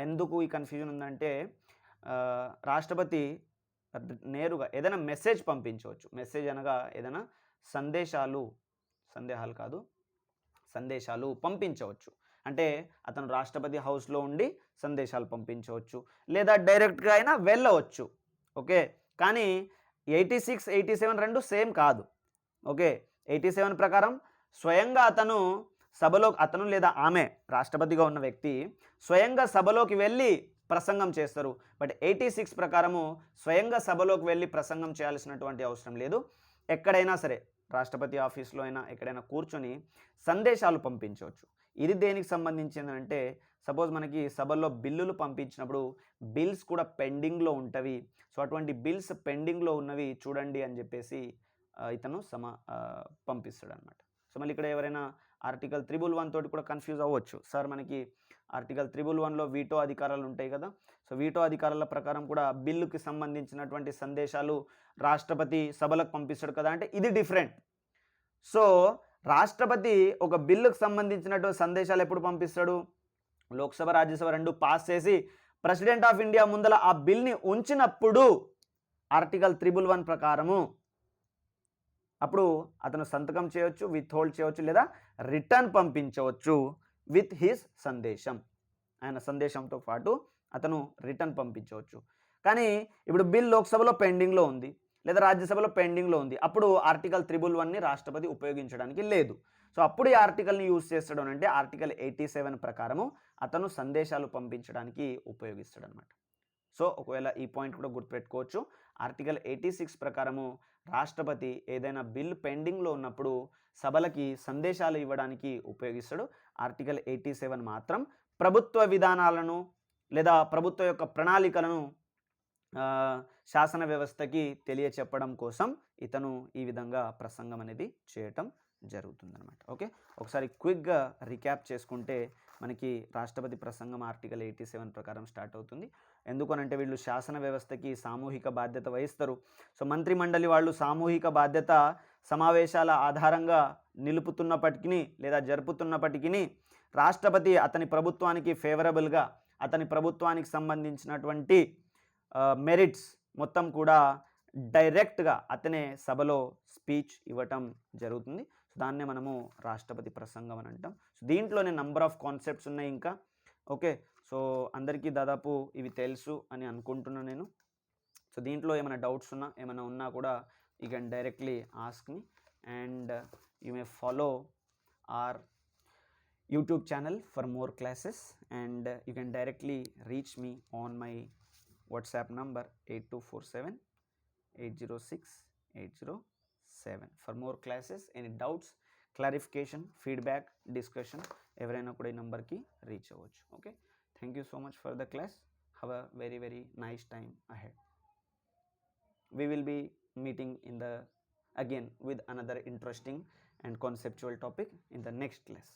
ఎందుకు ఈ కన్ఫ్యూజన్ ఉందంటే రాష్ట్రపతి నేరుగా ఏదైనా మెసేజ్ పంపించవచ్చు. మెసేజ్ అనగా ఏదైనా సందేశాలు పంపించవచ్చు. అంటే అతను రాష్ట్రపతి హౌస్లో ఉండి సందేశాలు పంపించవచ్చు, లేదా డైరెక్ట్గా అయినా వెళ్ళవచ్చు. ఓకే, కానీ 86, 87 రెండు సేమ్ కాదు. ఓకే, 87 ప్రకారం స్వయంగా అతను లేదా ఆమె రాష్ట్రపతిగా ఉన్న వ్యక్తి స్వయంగా సభలోకి వెళ్ళి ప్రసంగం చేస్తారు. బట్ 86 ప్రకారము స్వయంగా సభలోకి వెళ్ళి ప్రసంగం చేయాల్సినటువంటి అవసరం లేదు. ఎక్కడైనా సరే రాష్ట్రపతి ఆఫీస్లో అయినా ఎక్కడైనా కూర్చొని సందేశాలు పంపించవచ్చు. ఇది దేనికి సంబంధించిందంటే సపోజ్ మనకి సభల్లో బిల్లులు పంపించినప్పుడు బిల్స్ కూడా పెండింగ్లో ఉంటవి. సో అటువంటి బిల్స్ పెండింగ్లో ఉన్నవి చూడండి అని చెప్పేసి ఇతను పంపిస్తాడు అనమాట. సో మళ్ళీ ఇక్కడ ఎవరైనా ఆర్టికల్ 311 తోటి కూడా కన్ఫ్యూజ్ అవ్వచ్చు. సార్ మనకి ఆర్టికల్ 311లో వీటో అధికారాలు ఉంటాయి కదా, సో వీటో అధికారాల ప్రకారం కూడా బిల్లుకి సంబంధించినటువంటి సందేశాలు రాష్ట్రపతి సభలకు పంపిస్తాడు కదా అంటే ఇది డిఫరెంట్. సో రాష్ట్రపతి ఒక బిల్లుకు సంబంధించినటువంటి సందేశాలు ఎప్పుడు పంపిస్తాడు? లోక్సభ రాజ్యసభ రెండు పాస్ చేసి ప్రెసిడెంట్ ఆఫ్ ఇండియా ముందల ఆ బిల్ని ఉంచినప్పుడు ఆర్టికల్ 311 ప్రకారము అప్పుడు అతను సంతకం చేయవచ్చు, విత్ హోల్డ్ చేయవచ్చు, లేదా రిటర్న్ పంపించవచ్చు విత్ హిస్ సందేశం. ఆయన సందేశంతో పాటు అతను రిటర్న్ పంపించవచ్చు. కానీ ఇప్పుడు బిల్ లోక్సభలో పెండింగ్లో ఉంది లేదా రాజ్యసభలో పెండింగ్లో ఉంది, అప్పుడు ఆర్టికల్ 311ని రాష్ట్రపతి ఉపయోగించడానికి లేదు. సో అప్పుడు ఈ ఆర్టికల్ని యూజ్ చేస్తాడు అంటే ఆర్టికల్ 87 ప్రకారము అతను సందేశాలు పంపించడానికి ఉపయోగిస్తాడు అనమాట. సో ఒకవేళ ఈ పాయింట్ కూడా గుర్తుపెట్టుకోవచ్చు. ఆర్టికల్ 86 ప్రకారము రాష్ట్రపతి ఏదైనా బిల్ పెండింగ్లో ఉన్నప్పుడు సభలకి సందేశాలు ఇవ్వడానికి ఉపయోగిస్తాడు. ఆర్టికల్ 87 మాత్రం ప్రభుత్వ విధానాలను లేదా ప్రభుత్వ యొక్క ప్రణాళికలను శాసన వ్యవస్థకి తెలియచెప్పడం కోసం ఇతను ఈ విధంగా ప్రసంగం అనేది చేయటం జరుగుతుందన్నమాట. ఓకే, ఒకసారి క్విక్గా రీక్యాప్ చేసుకుంటే మనకి రాష్ట్రపతి ప్రసంగం ఆర్టికల్ 87 ప్రకారం స్టార్ట్ అవుతుంది. ఎందుకనంటే వీళ్ళు శాసన వ్యవస్థకి సామూహిక బాధ్యత వహిస్తారు. సో మంత్రిమండలి వాళ్ళు సామూహిక బాధ్యత సమావేశాల ఆధారంగా నిలుపుతున్నప్పటికీ లేదా జరుపుతున్నప్పటికీ రాష్ట్రపతి అతని ప్రభుత్వానికి ఫేవరబుల్గా అతని ప్రభుత్వానికి సంబంధించినటువంటి మెరిట్స్ మొత్తం కూడా డైరెక్ట్గా అతనే సభలో స్పీచ్ ఇవ్వటం జరుగుతుంది. సో దాన్నే మనము రాష్ట్రపతి ప్రసంగం అని అంటాం. సో దీంట్లోనే నంబర్ ఆఫ్ కాన్సెప్ట్స్ ఉన్నాయి ఇంకా. ఓకే, సో అందరికీ దాదాపు ఇవి తెలుసు అని అనుకుంటున్నాను నేను. సో దీంట్లో ఏమైనా డౌట్స్ ఉన్నా కూడా you can directly ask me and you may follow are YouTube channel for more classes and you can directly reach me on my WhatsApp number 8247-806-807 for more classes. Any doubts, clarification, feedback, discussion ఎవరైనా కూడా ఈ నంబర్కి reach అవ్వచ్చు. Okay, thank you so much for the class. Have a very very nice time ahead. We will be meeting again with another interesting and conceptual topic in the next class.